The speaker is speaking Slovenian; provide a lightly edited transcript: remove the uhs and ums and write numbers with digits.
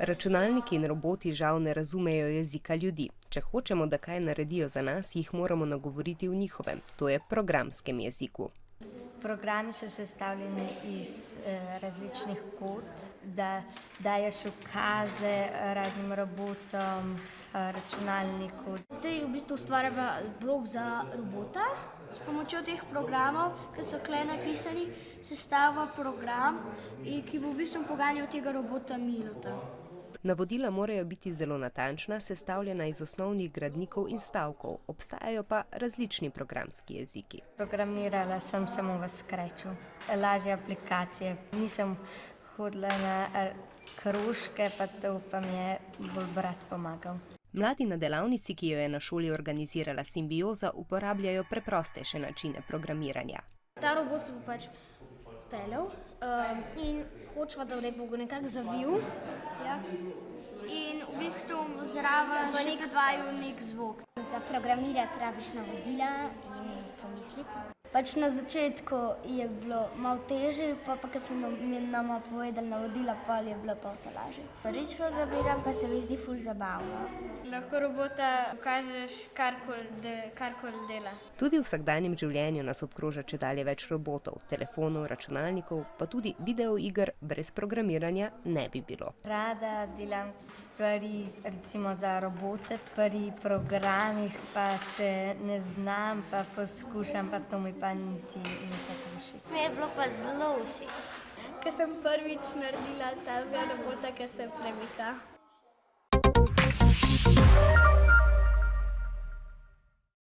Računalniki in roboti žal ne razumejo jezika ljudi. Če hočemo, da kaj naredijo za nas, jih moramo nagovoriti v njihovem, to je programskem jeziku. Programi so sestavljeni iz različnih kod, da daješ ukaze raznim robotom, računalniku. Zdaj v bistvu ustvarjamo blok za robota. S pomočjo teh programov, ki so tukaj napisani, sestavlja program, ki bo v bistvu poganjal tega robota Milota. Navodila morajo biti zelo natančna, sestavljena iz osnovnih gradnikov in stavkov, obstajajo pa različni programski jeziki. Programirala sem samo v Scratchu, lažje aplikacije. Nisem hodila na krožke, pa to pa mi je bolj brat pomagal. Mladi na delavnici, ki jo je na šoli organizirala Simbioza, uporabljajo preprostejše načine programiranja. Ta robot se bo pač peljal in hočeva, da bo ga nekako zavil. Ja. In v bistvu zraven še predvajal nek zvok. Za programirati rabiš navodila in pomisliti. Pač na začetku je bilo malo težje, pa ko sem nama povedal navodila, pa je bilo pa vse lažje. Prvič programiram, pa se mi zdi ful zabavno. Lahko robota ukažeš karkoli dela. Tudi v vsakdanjem življenju nas obkroža čedalje več robotov, telefonov, računalnikov, pa tudi videoiger brez programiranja ne bi bilo. Rada delam stvari recimo za robote pri programih, pa če ne znam, pa poskušam, pa to mi pa niti ni tako všeč. Mi je bilo pa zelo všeč. Ker sem prvič naredila tazga robota, ki se premika.